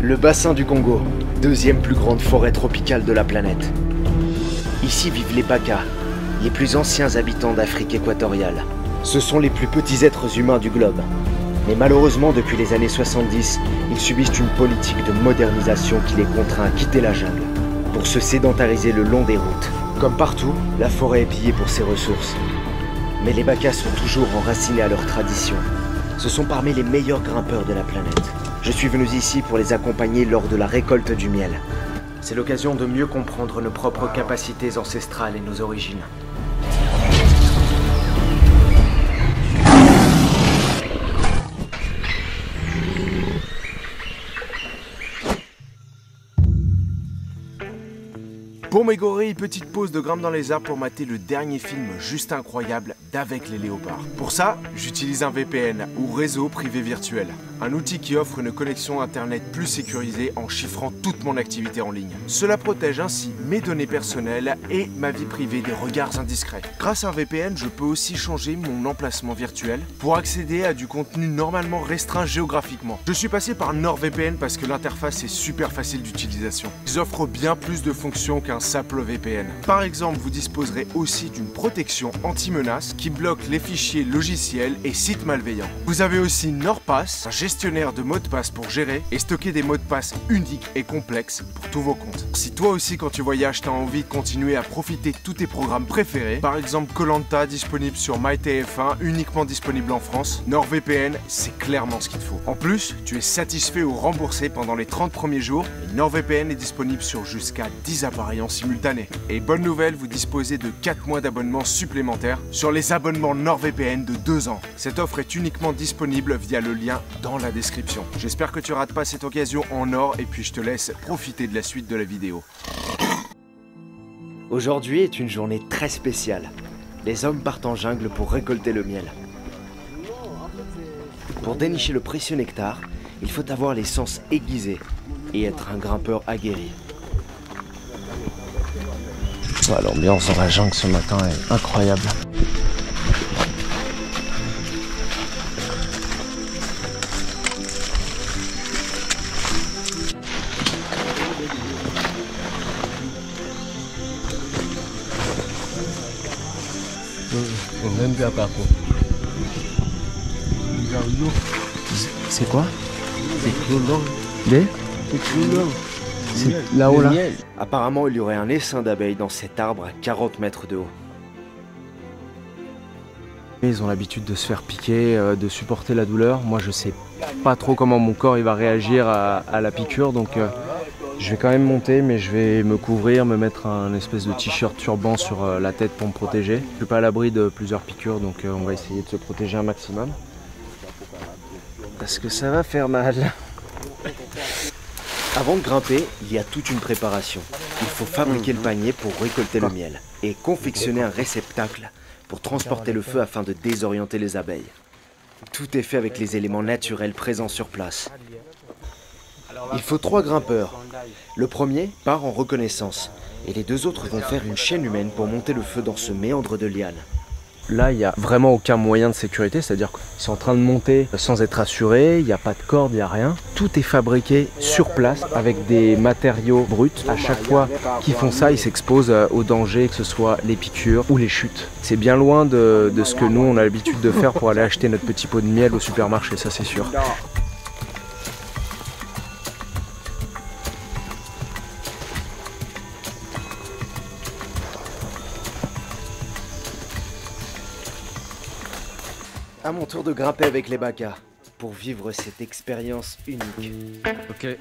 Le bassin du Congo, deuxième plus grande forêt tropicale de la planète. Ici vivent les Baka, les plus anciens habitants d'Afrique équatoriale. Ce sont les plus petits êtres humains du globe. Mais malheureusement, depuis les années 70, ils subissent une politique de modernisation qui les contraint à quitter la jungle pour se sédentariser le long des routes. Comme partout, la forêt est pillée pour ses ressources. Mais les Baka sont toujours enracinés à leurs traditions. Ce sont parmi les meilleurs grimpeurs de la planète. Je suis venu ici pour les accompagner lors de la récolte du miel. C'est l'occasion de mieux comprendre nos propres capacités ancestrales et nos origines. Pour mes gorilles, petite pause de grimpe dans les arbres pour mater le dernier film juste incroyable d'Avec les léopards. Pour ça, j'utilise un VPN ou réseau privé virtuel. Un outil qui offre une connexion internet plus sécurisée en chiffrant toute mon activité en ligne. Cela protège ainsi mes données personnelles et ma vie privée des regards indiscrets. Grâce à un VPN, je peux aussi changer mon emplacement virtuel pour accéder à du contenu normalement restreint géographiquement. Je suis passé par NordVPN parce que l'interface est super facile d'utilisation. Ils offrent bien plus de fonctions qu'un simple VPN. Par exemple, vous disposerez aussi d'une protection anti-menace qui bloque les fichiers logiciels et sites malveillants. Vous avez aussi NordPass, un gestionnaire de mots de passe pour gérer et stocker des mots de passe uniques et complexes pour tous vos comptes. Si toi aussi quand tu voyages t'as envie de continuer à profiter de tous tes programmes préférés, par exemple Koh-Lanta disponible sur MyTF1, uniquement disponible en France, NordVPN c'est clairement ce qu'il te faut. En plus, tu es satisfait ou remboursé pendant les 30 premiers jours et NordVPN est disponible sur jusqu'à 10 appareils en simultané. Et bonne nouvelle, vous disposez de 4 mois d'abonnement supplémentaires sur les abonnements NordVPN de 2 ans. Cette offre est uniquement disponible via le lien dans la description. J'espère que tu rates pas cette occasion en or et puis je te laisse profiter de la suite de la vidéo. Aujourd'hui est une journée très spéciale. Les hommes partent en jungle pour récolter le miel. Pour dénicher le précieux nectar, il faut avoir les sens aiguisés et être un grimpeur aguerri. Ouais, l'ambiance dans la jungle ce matin est incroyable. C'est quoi? C'est là-haut là. Apparemment, il y aurait un essaim d'abeilles dans cet arbre à 40 mètres de haut. Ils ont l'habitude de se faire piquer, de supporter la douleur. Moi, je sais pas trop comment mon corps il va réagir à la piqûre, donc je vais quand même monter, mais je vais me couvrir, me mettre un espèce de t-shirt turban sur la tête pour me protéger. Je suis pas à l'abri de plusieurs piqûres, donc on va essayer de se protéger un maximum. Parce que ça va faire mal. Avant de grimper, il y a toute une préparation. Il faut fabriquer le panier pour récolter le miel et confectionner un réceptacle pour transporter le feu afin de désorienter les abeilles. Tout est fait avec les éléments naturels présents sur place. Il faut 3 grimpeurs. Le premier part en reconnaissance et les 2 autres vont faire une chaîne humaine pour monter le feu dans ce méandre de lianes. Là, il n'y a vraiment aucun moyen de sécurité, c'est-à-dire qu'ils sont en train de monter sans être assurés, il n'y a pas de corde, il n'y a rien. Tout est fabriqué sur place avec des matériaux bruts. À chaque fois qu'ils font ça, ils s'exposent aux dangers, que ce soit les piqûres ou les chutes. C'est bien loin de ce que nous, on a l'habitude de faire pour aller acheter notre petit pot de miel au supermarché, ça c'est sûr. À mon tour de grimper avec les Baka pour vivre cette expérience unique. Ok.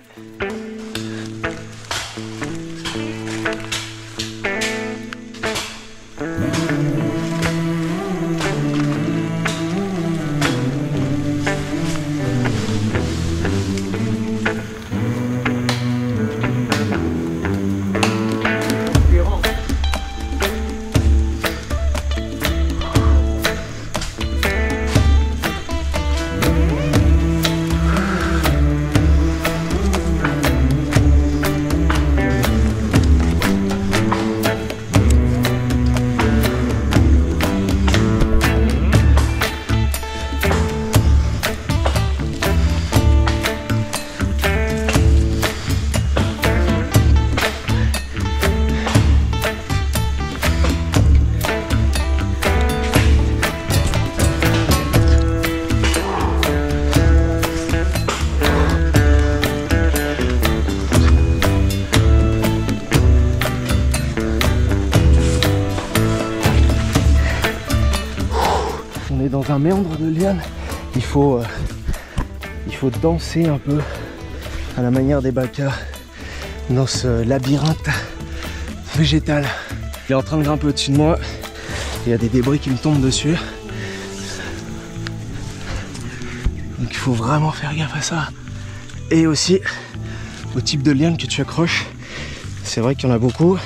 un méandre de lianes. Il faut danser un peu à la manière des Baka dans ce labyrinthe végétal. Il est en train de grimper au-dessus de moi. Il y a des débris qui me tombent dessus. Donc il faut vraiment faire gaffe à ça. Et aussi au type de liane que tu accroches. C'est vrai qu'il y en a beaucoup,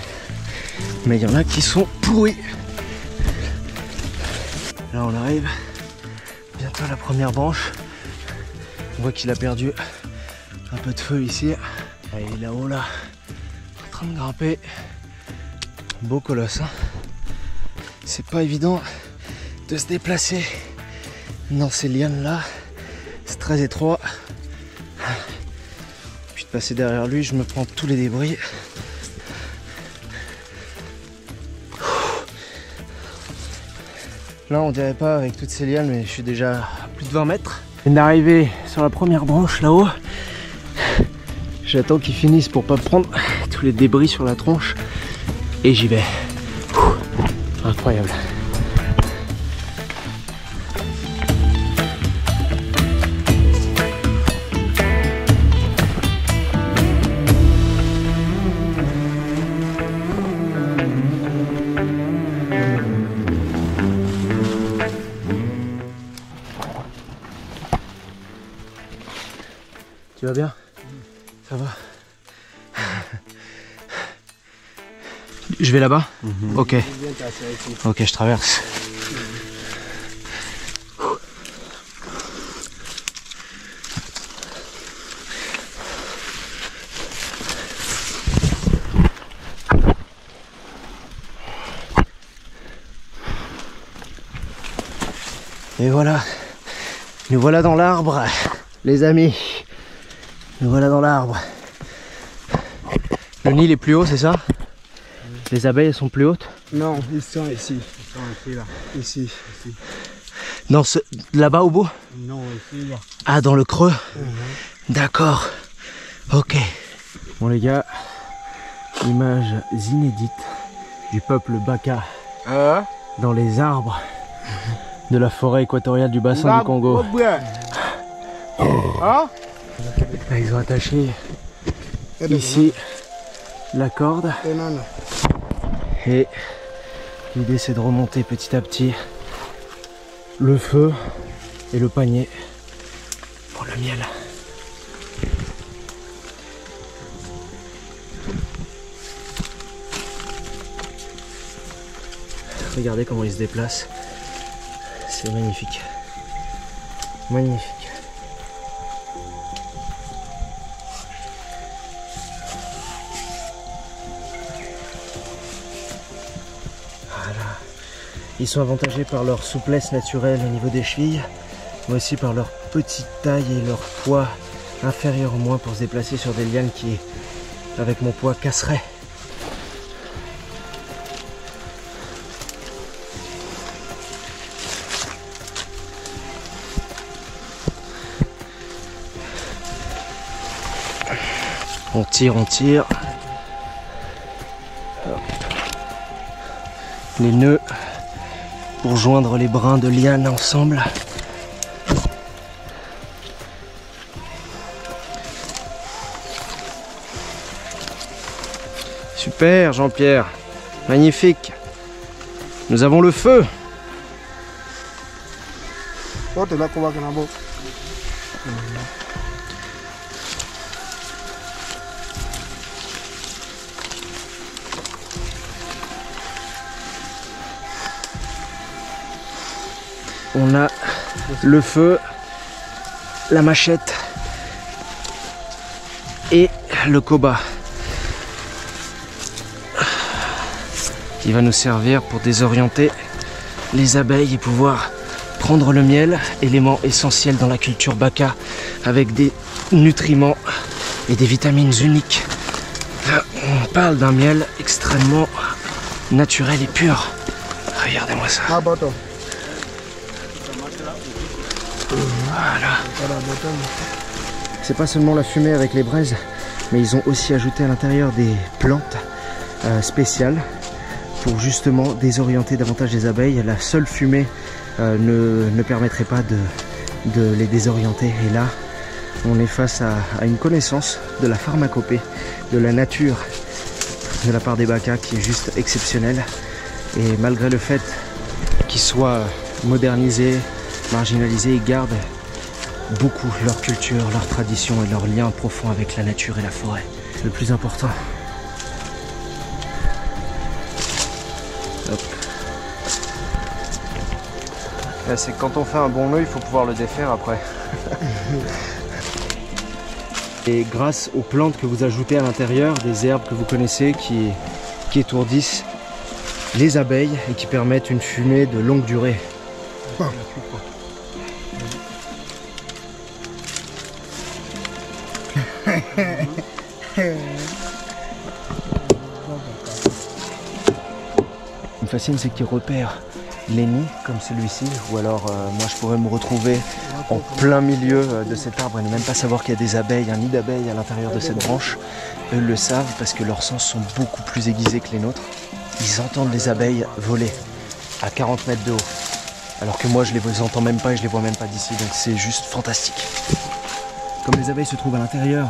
mais il y en a qui sont pourris. Là on arrive bientôt à la première branche. On voit qu'il a perdu un peu de feu ici. Et il est là-haut là, en train de grimper. Beau colosse, hein. C'est pas évident de se déplacer dans ces lianes là. C'est très étroit. Puis de passer derrière lui, je me prends tous les débris. Là on dirait pas avec toutes ces lianes, mais je suis déjà à plus de 20 mètres. Je viens d'arriver sur la première branche là-haut. J'attends qu'ils finissent pour pas prendre tous les débris sur la tronche. Et j'y vais. Incroyable. Tu vas bien? Ça va? Je vais là-bas? Ok. Ok, je traverse. Et voilà. Nous voilà dans l'arbre, les amis. Nous voilà dans l'arbre. Le nid est plus haut, c'est ça? Les abeilles, elles sont plus hautes? Non, ils sont ici. Ils sont ici, là. Ici. Dans ce... Là-bas au bout? Non, ici, là. Ah, dans le creux? D'accord. Ok. Bon les gars, images inédites du peuple Baka dans les arbres de la forêt équatoriale du bassin du Congo. Là, ils ont attaché ici la corde. Et l'idée c'est de remonter petit à petit le feu et le panier pour le miel. Regardez comment il se déplace. C'est magnifique. Magnifique. Ils sont avantagés par leur souplesse naturelle au niveau des chevilles, mais aussi par leur petite taille et leur poids inférieur au moins pour se déplacer sur des lianes qui, avec mon poids, casseraient. On tire, on tire. Hop. Les nœuds pour joindre les brins de liane ensemble. Super Jean-Pierre, magnifique. Nous avons le feu. On a le feu, la machette et le koba qui va nous servir pour désorienter les abeilles et pouvoir prendre le miel, élément essentiel dans la culture Baka, avec des nutriments et des vitamines uniques. Là, on parle d'un miel extrêmement naturel et pur. Regardez-moi ça. Voilà. C'est pas seulement la fumée avec les braises, mais ils ont aussi ajouté à l'intérieur des plantes spéciales pour justement désorienter davantage les abeilles. La seule fumée ne permettrait pas de les désorienter. Et là, on est face à une connaissance de la pharmacopée, de la nature, de la part des Baka qui est juste exceptionnelle. Et malgré le fait qu'ils soient modernisés, marginalisés, ils gardent beaucoup leur culture, leur tradition et leur lien profond avec la nature et la forêt. C'est le plus important. Hop. Là, c'est quand on fait un bon nœud, il faut pouvoir le défaire après. Et grâce aux plantes que vous ajoutez à l'intérieur, des herbes que vous connaissez qui étourdissent les abeilles et qui permettent une fumée de longue durée. Ce qui me fascine, c'est qu'ils repèrent les nids comme celui-ci, ou alors moi je pourrais me retrouver en plein milieu de cet arbre et ne même pas savoir qu'il y a des abeilles, un nid d'abeilles à l'intérieur de cette branche. Eux le savent parce que leurs sens sont beaucoup plus aiguisés que les nôtres. Ils entendent les abeilles voler à 40 mètres de haut, alors que moi je les entends même pas et je les vois même pas d'ici, donc c'est juste fantastique. Comme les abeilles se trouvent à l'intérieur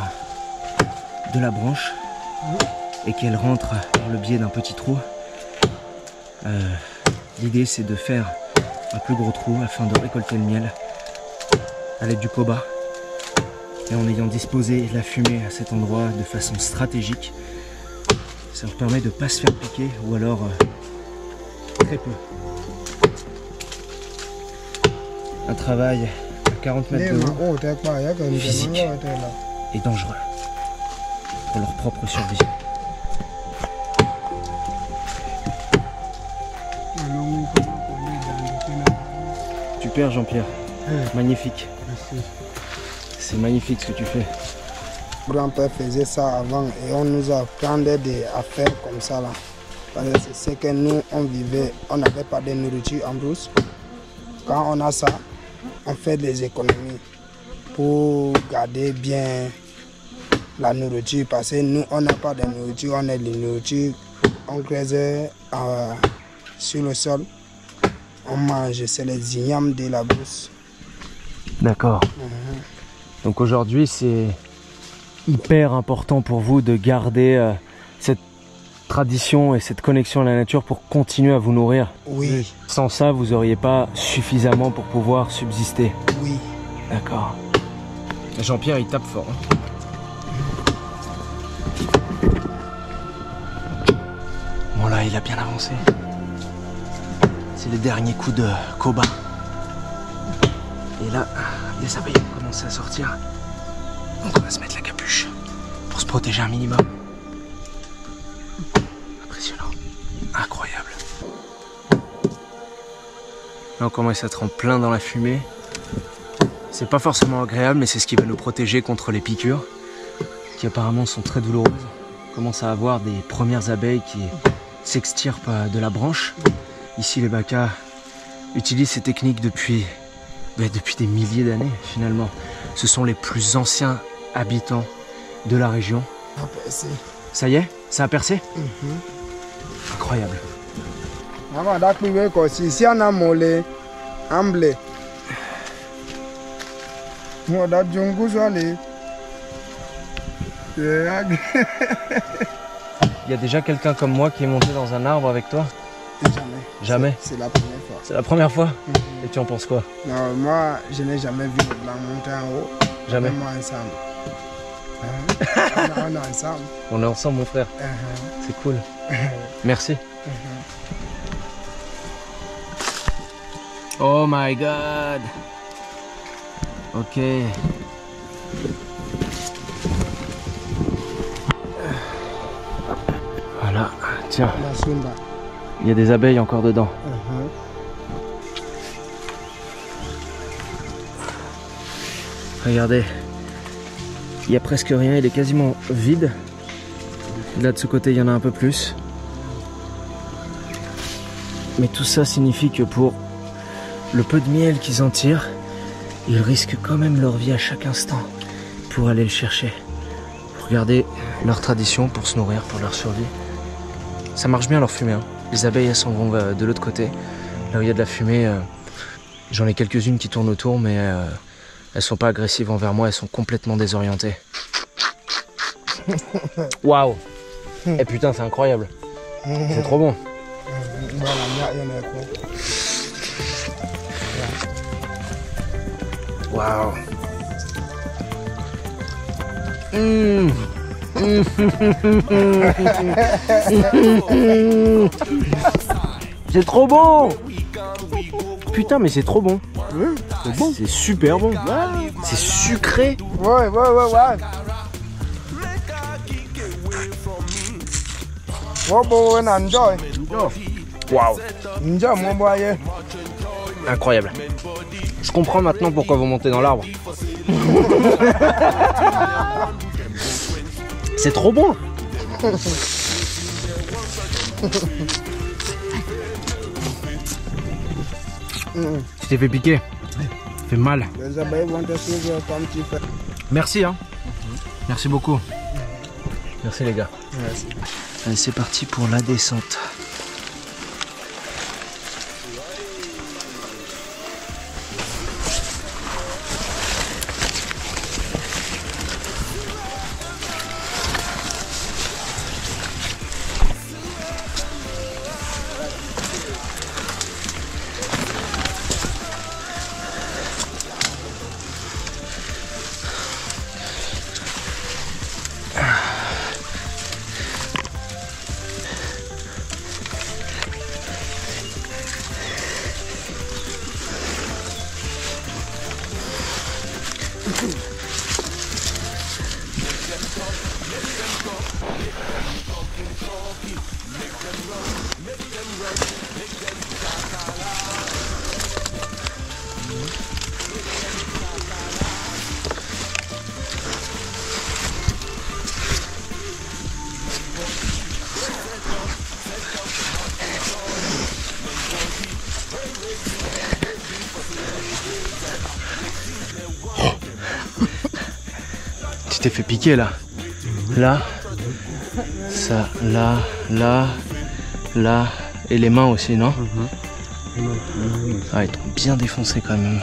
de la branche et qu'elles rentrent par le biais d'un petit trou, l'idée c'est de faire un plus gros trou afin de récolter le miel à l'aide du koba, et en ayant disposé la fumée à cet endroit de façon stratégique, ça leur permet de ne pas se faire piquer, ou alors très peu. Un travail à 40 mètres de haut, physique et dangereux pour leur propre survie. Super Jean-Pierre, magnifique. C'est magnifique ce que tu fais. Mon grand-père faisait ça avant et on nous apprenait à faire comme ça là. Parce que c'est que nous on vivait, on n'avait pas de nourriture en brousse. Quand on a ça, on fait des économies pour garder bien la nourriture. Parce que nous on n'a pas de nourriture, on a de nourriture, on creuse sur le sol. On mange, c'est les ignames de la brousse. D'accord. Donc aujourd'hui, c'est hyper important pour vous de garder cette tradition et cette connexion à la nature pour continuer à vous nourrir. Oui. Sans ça, vous n'auriez pas suffisamment pour pouvoir subsister. Oui. D'accord. Jean-Pierre, il tape fort. Bon là, il a bien avancé. C'est les derniers coups de koba. Et là, les abeilles ont commencé à sortir. Donc on va se mettre la capuche pour se protéger un minimum. Impressionnant. Incroyable. Là on commence à être en plein dans la fumée. C'est pas forcément agréable, mais c'est ce qui va nous protéger contre les piqûres, qui apparemment sont très douloureuses. On commence à avoir des premières abeilles qui s'extirpent de la branche. Ici les Baka utilisent ces techniques depuis des milliers d'années finalement. Ce sont les plus anciens habitants de la région. Ça y est, ça a percé. Incroyable. Ici on a molé, amblé. Il y a déjà quelqu'un comme moi qui est monté dans un arbre avec toi? Jamais. C'est la première fois. C'est la première fois? Et tu en penses quoi? Non, moi, je n'ai jamais vu le blanc monter en haut. Jamais. Moi ensemble. On est ensemble. On est ensemble, mon frère. C'est cool. Merci. Oh my god. Ok. Voilà. Tiens. Il y a des abeilles encore dedans. Regardez. Il n'y a presque rien, il est quasiment vide. Là de ce côté il y en a un peu plus. Mais tout ça signifie que pour le peu de miel qu'ils en tirent, ils risquent quand même leur vie à chaque instant pour aller le chercher. Pour garder leur tradition, pour se nourrir, pour leur survie. Ça marche bien leur fumée. Hein. Les abeilles elles s'en vont de l'autre côté. Là où il y a de la fumée, J'en ai quelques-unes qui tournent autour, mais elles sont pas agressives envers moi, elles sont complètement désorientées. Waouh! Eh putain, c'est incroyable. C'est trop bon. Waouh! C'est trop bon! Putain, mais c'est trop bon. C'est bon. C'est super bon. C'est sucré. Ouais. Waouh! Incroyable. Je comprends maintenant pourquoi vous montez dans l'arbre. C'est trop bon. Tu t'es fait piquer. Ça fait mal. Merci hein. Merci beaucoup. Merci les gars. Merci. Allez, c'est parti pour la descente. Tu t'es fait piquer là. Là, ça, là, et les mains aussi, non? Ah, ils t'ont bien défoncé quand même.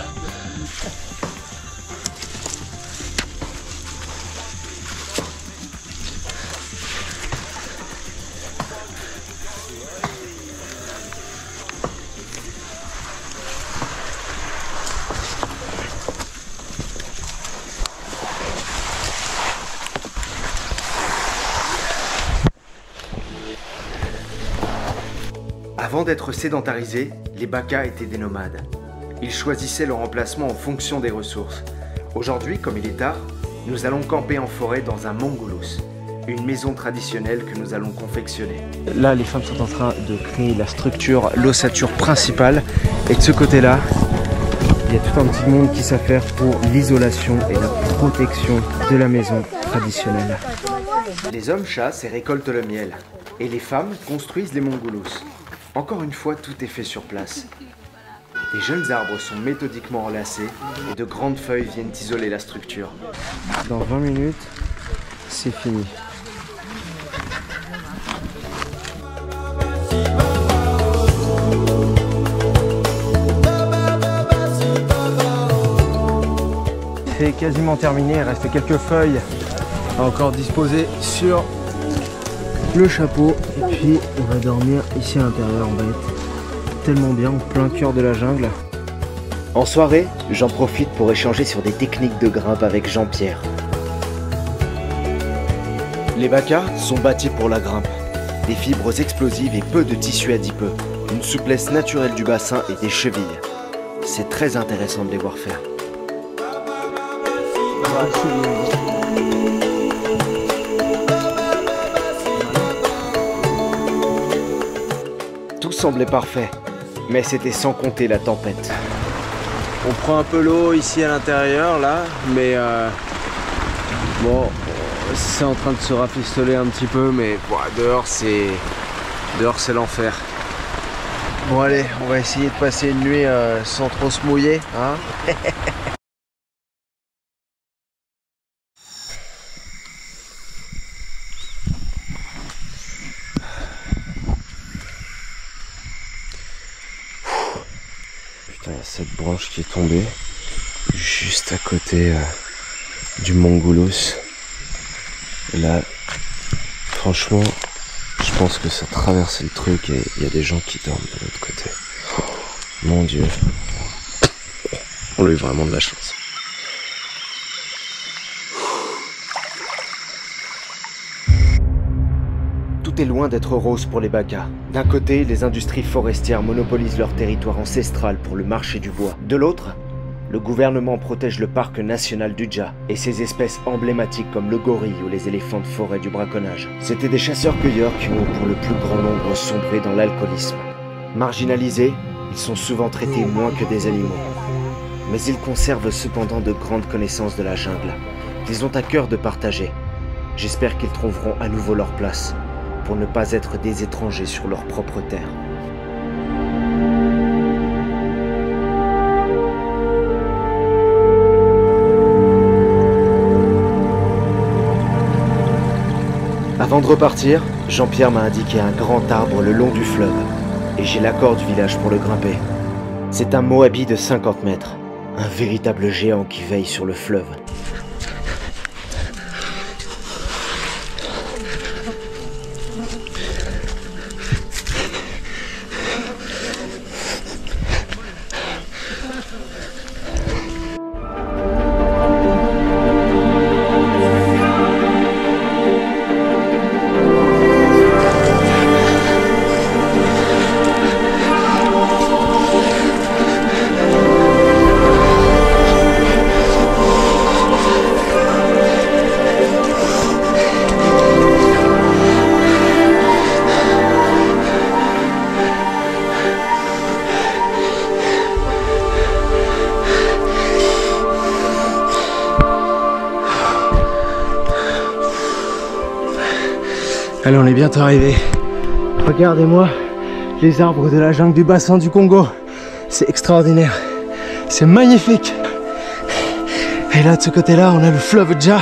Avant d'être sédentarisés, les Baka étaient des nomades. Ils choisissaient leur emplacement en fonction des ressources. Aujourd'hui, comme il est tard, nous allons camper en forêt dans un mongolus, une maison traditionnelle que nous allons confectionner. Là, les femmes sont en train de créer la structure, l'ossature principale. Et de ce côté-là, il y a tout un petit monde qui s'affaire pour l'isolation et la protection de la maison traditionnelle. Les hommes chassent et récoltent le miel, et les femmes construisent les mongolus. Encore une fois, tout est fait sur place. Des jeunes arbres sont méthodiquement enlacés et de grandes feuilles viennent isoler la structure. Dans 20 minutes, c'est fini. C'est quasiment terminé, il reste quelques feuilles à encore disposer sur le chapeau. Et puis on va dormir ici à l'intérieur, on va être tellement bien en plein cœur de la jungle. En soirée, j'en profite pour échanger sur des techniques de grimpe avec Jean-Pierre. Les Baka sont bâtis pour la grimpe. Des fibres explosives et peu de tissu adipeux. Une souplesse naturelle du bassin et des chevilles. C'est très intéressant de les voir faire. Tout semblait parfait, mais c'était sans compter la tempête. On prend un peu l'eau ici à l'intérieur là, mais bon, c'est en train de se rafistoler un petit peu, mais bon, dehors c'est l'enfer. Bon allez, on va essayer de passer une nuit sans trop se mouiller, hein. cette branche qui est tombée juste à côté du Mont Goulos. Et là, franchement, je pense que ça traverse le truc et il y a des gens qui dorment de l'autre côté. Oh, mon Dieu. On a eu vraiment de la chance. Tout est loin d'être rose pour les Bakas. D'un côté, les industries forestières monopolisent leur territoire ancestral pour le marché du bois. De l'autre, le gouvernement protège le parc national d'Udja et ses espèces emblématiques comme le gorille ou les éléphants de forêt du braconnage. C'étaient des chasseurs-cueilleurs qui ont pour le plus grand nombre sombré dans l'alcoolisme. Marginalisés, ils sont souvent traités moins que des animaux. Mais ils conservent cependant de grandes connaissances de la jungle, qu'ils ont à cœur de partager. J'espère qu'ils trouveront à nouveau leur place, pour ne pas être des étrangers sur leur propre terre. Avant de repartir, Jean-Pierre m'a indiqué un grand arbre le long du fleuve, et j'ai l'accord du village pour le grimper. C'est un Moabi de 50 mètres, un véritable géant qui veille sur le fleuve. Allez, on est bientôt arrivé. Regardez-moi les arbres de la jungle du bassin du Congo. C'est extraordinaire. C'est magnifique. Et là, de ce côté-là, on a le fleuve Dja.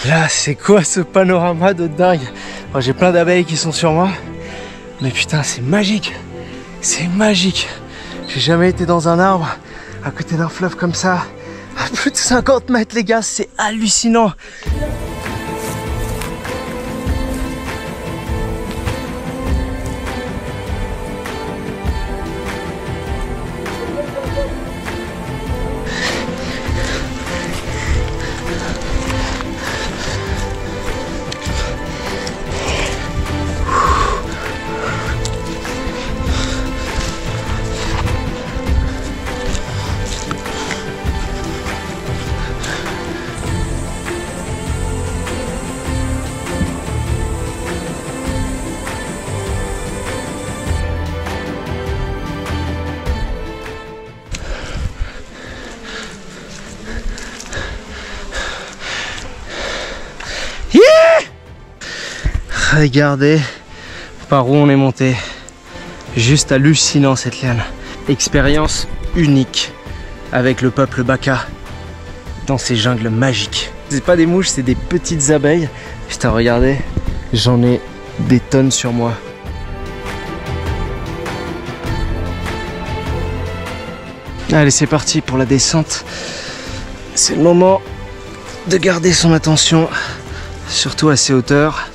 Là, c'est quoi ce panorama de dingue? Oh, j'ai plein d'abeilles qui sont sur moi. Mais putain, c'est magique. C'est magique. J'ai jamais été dans un arbre à côté d'un fleuve comme ça. À plus de 50 mètres, les gars, c'est hallucinant. Regardez par où on est monté. Juste hallucinant cette liane. Expérience unique avec le peuple Baka dans ces jungles magiques. C'est pas des mouches, c'est des petites abeilles. Putain, regardez, j'en ai des tonnes sur moi. Allez, c'est parti pour la descente. C'est le moment de garder son attention, surtout à ces hauteurs.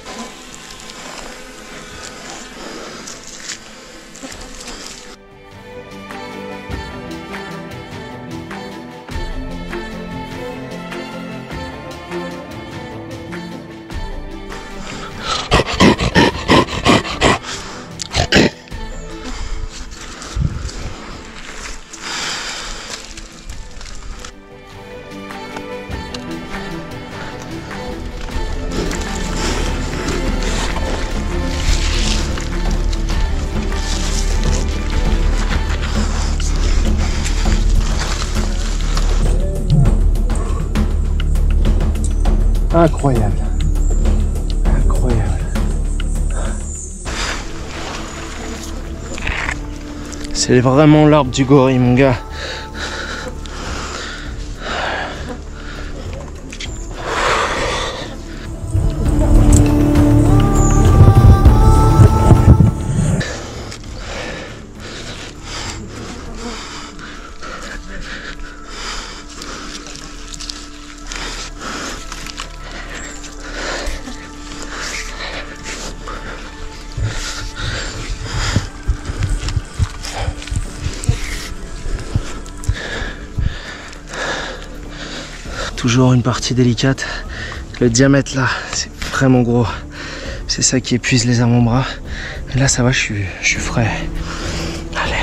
Incroyable. Incroyable. C'est vraiment l'arbre du gorille, mon gars. Toujours une partie délicate. Le diamètre là, c'est vraiment gros. C'est ça qui épuise les avant-bras. Et là ça va, je suis frais. Allez.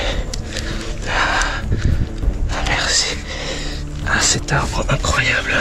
Ah, merci. Ah, cet arbre incroyable.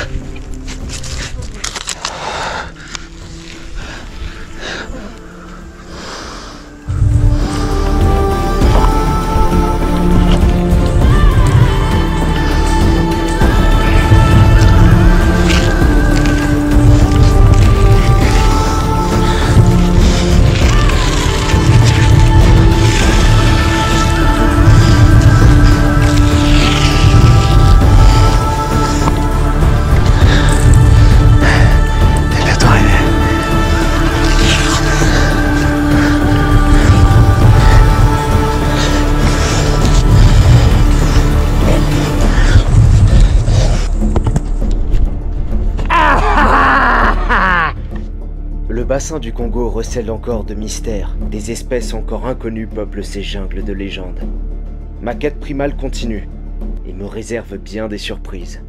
Le bassin du Congo recèle encore de mystères. Des espèces encore inconnues peuplent ces jungles de légendes. Ma quête primale continue et me réserve bien des surprises.